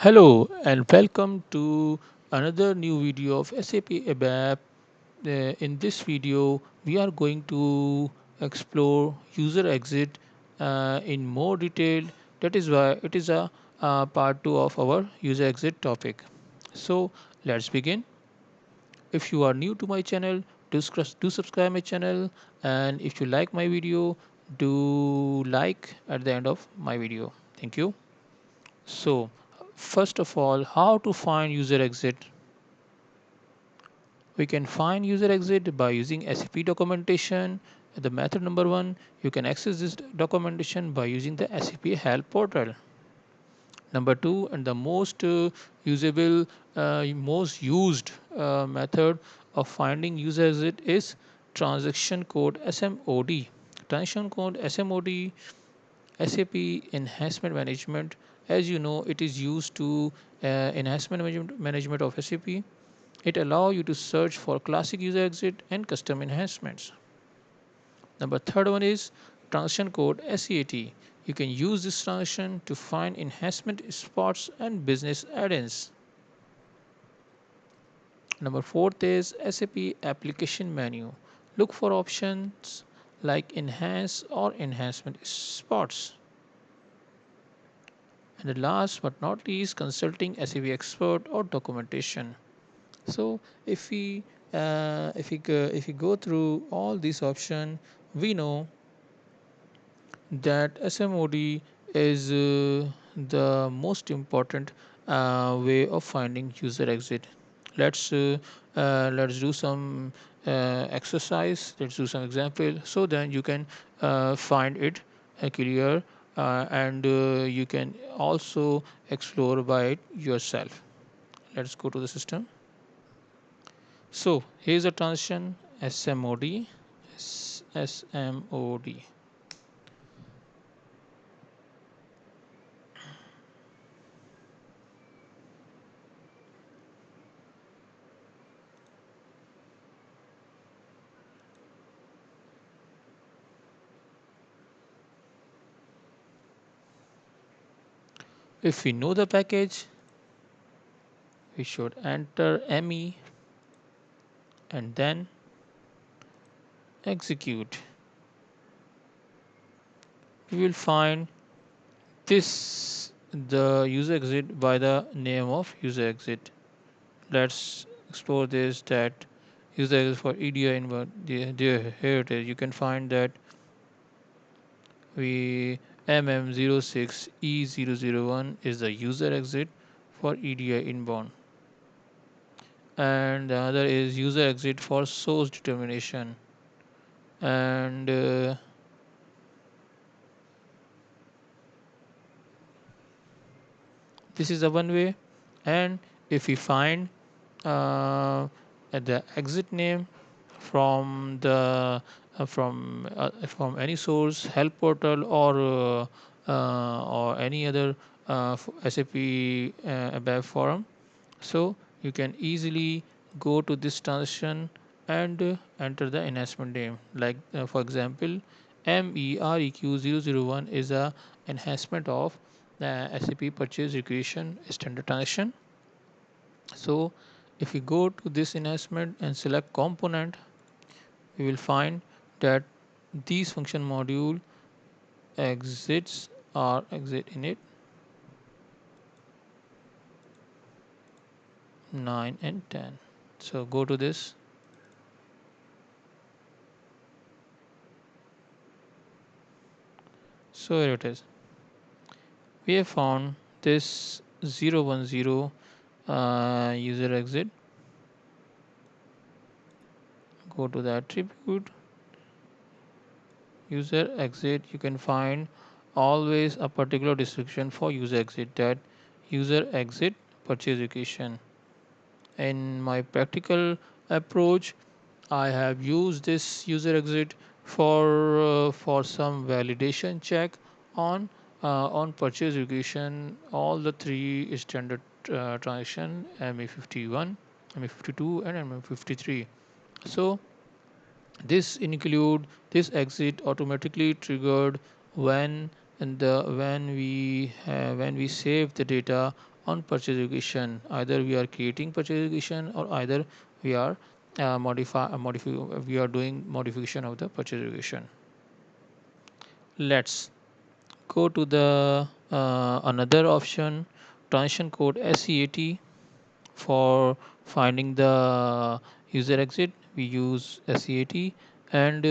Hello and welcome to another new video of SAP ABAP. In this video, we are going to explore user exit in more detail. That is why it is a part 2 of our user exit topic. So let's begin. If you are new to my channel, do subscribe my channel, and if you like my video, do like at the end of my video. Thank you. So, first of all, how to find user exit? We can find user exit by using SAP documentation. The method number one, you can access this documentation by using the SAP help portal. Number two, and the most usable, most used method of finding user exit is transaction code SMOD. Transaction code SMOD, SAP Enhancement Management. As you know, it is used to enhancement management of SAP. It allows you to search for classic user exit and custom enhancements. Number third one is transaction code SEAT. You can use this transaction to find enhancement spots and business add-ins. Number fourth is SAP application menu. Look for options like enhance or enhancement spots. And the last but not least, consulting SAP expert or documentation. So if we go through all these options, we know that SMOD is the most important way of finding user exit. Let's do some exercise. Let's do some example. So then you can find it clear, and you can also explore by it yourself. Let's go to the system. So here's a transition SMOD, SMOD. If we know the package, we should enter ME and then execute. We will find this the user exit by the name of user exit. Let's explore this that user exit for EDI inward. Here it is. You can find that we MM06E001 is the user exit for EDI inbound, and the other is user exit for source determination, and this is the one way. And if we find at the exit name from the from any source help portal or any other SAP ABAP forum, so you can easily go to this transition and enter the enhancement name. Like for example, MEREQ001 is a enhancement of the SAP purchase requisition standard transaction. So if we go to this enhancement and select component, we will find that these function module exits or exit init 9 and 10. So go to this. So here it is. We have found this 010 user exit. Go to the attribute user exit. You can find always a particular description for user exit, that user exit purchase requisition. In my practical approach, I have used this user exit for some validation check on purchase requisition, all the three standard transaction MA51, MA52, and MA53. So this exit automatically triggered when when we save the data on purchase execution. Either we are creating purchase execution or either we are we are doing modification of the purchase execution. Let's go to the another option, transition code SEAT. For finding the user exit we use SEAT, and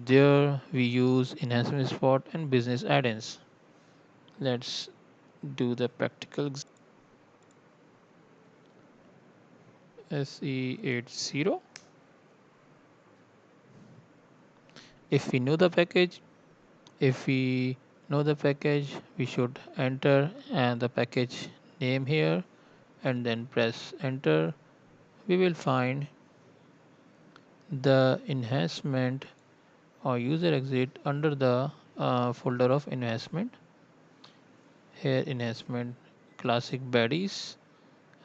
there we use enhancement spot and business add-ins. Let's do the practical SE80. If we know the package, if we know the package, we should enter and the package name here and then press enter. We will find the enhancement or user exit under the folder of enhancement. Here enhancement classic baddies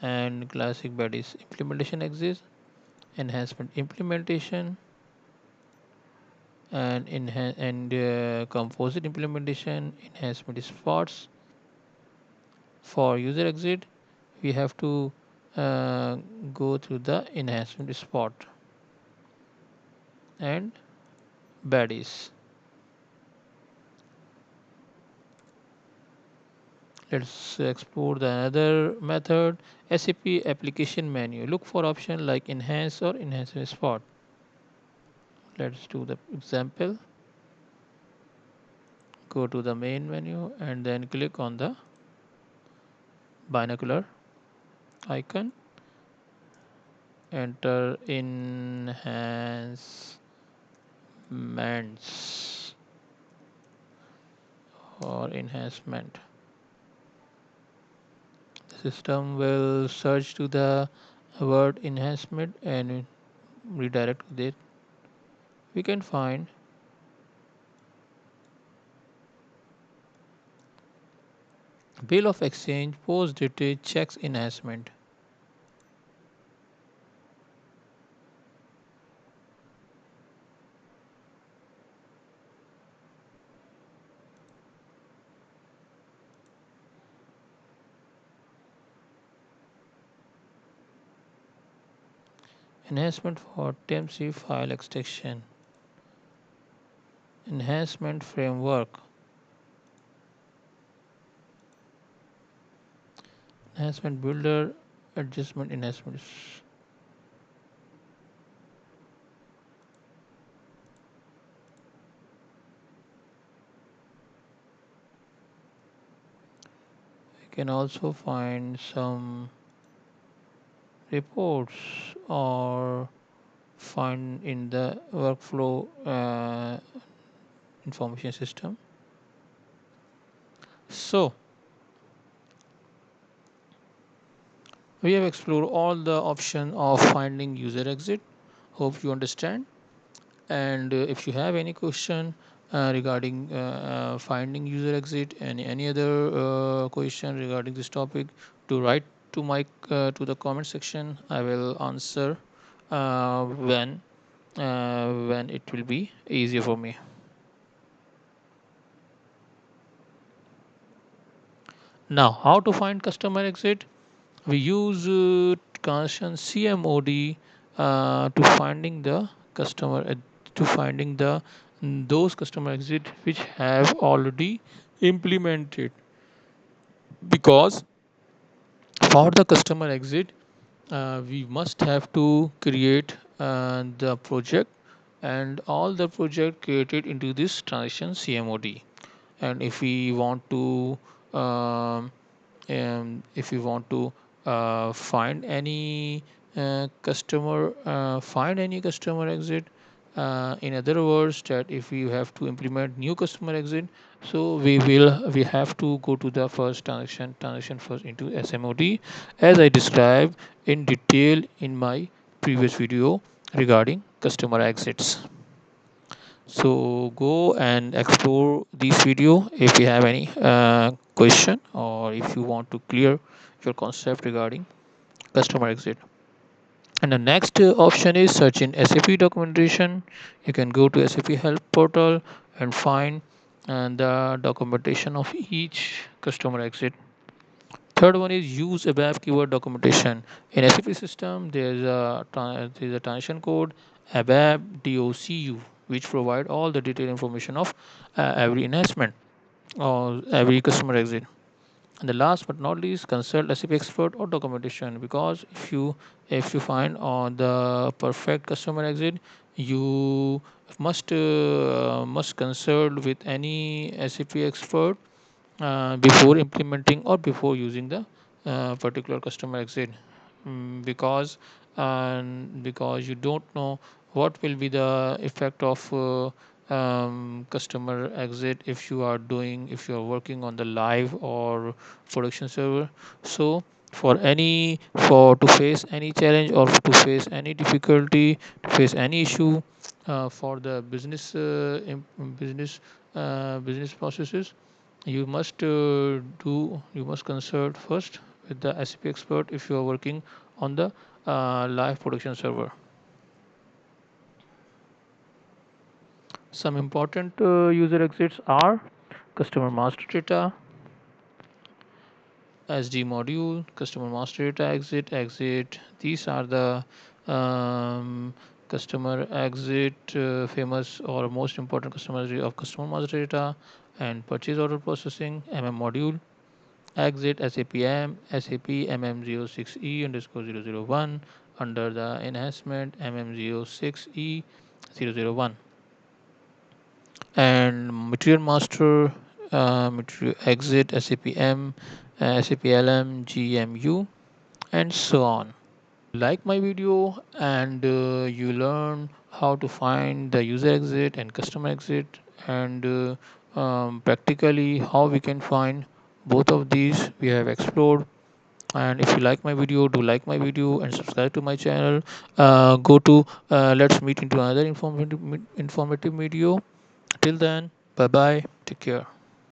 and classic baddies implementation exists, enhancement implementation and composite implementation enhancement spots. For user exit we have to go through the enhancement spot and baddies. Let's explore the another method, SAP application menu. Look for option like enhance or enhancement spot. Let's do the example. Go to the main menu and then click on the binocular icon. Enter enhancements or enhancement. The system will search to the word enhancement and redirect it. We can find bill of exchange, post dated, checks enhancement. Enhancement for TMC file extraction. Enhancement framework. Enhancement builder, adjustment enhancements. We can also find some reports or find in the workflow information system. So we have explored all the options of finding user exit. Hope you understand. And if you have any question regarding finding user exit and any other question regarding this topic, to write to my to the comment section. I will answer when it will be easier for me. Now, how to find customer exit? We use constant CMOD to finding the customer to finding the those customer exit which have already implemented, because for the customer exit we must have to create the project and all the project created into this transition CMOD. And um, if we want to find any customer exit, in other words that if we have to implement new customer exit, so we have to go to the first transition first into SMOD, as I described in detail in my previous video regarding customer exits. So go and explore this video if you have any question, or if you want to clear your concept regarding customer exit. And the next option is search in SAP documentation. You can go to SAP help portal and find the documentation of each customer exit. Third one is use ABAP keyword documentation. In SAP system, there is a transition code ABAP DOCU, which provide all the detailed information of every enhancement or every customer exit. And the last but not least, consult SAP expert or documentation, because if you find on the perfect customer exit, you must consult with any SAP expert before implementing or before using the particular customer exit. Because you don't know what will be the effect of customer exit if you are working on the live or production server. So for to face any challenge or to face any difficulty, to face any issue for the business processes, you must consult first with the SAP expert if you are working on the live production server. Some important user exits are customer master data, SD module, customer master data exit. These are the um, customer exit famous or most important of customer master data. And purchase order processing, module exit SAP MM06E underscore 001 under the enhancement MM06E001. And material master material exit SAP LM GMU, and so on. Like my video and you learn how to find the user exit and customer exit, and practically how we can find both of these we have explored. And if you like my video, do like my video and subscribe to my channel. Go to let's meet into another informative video. Till then, bye bye, take care.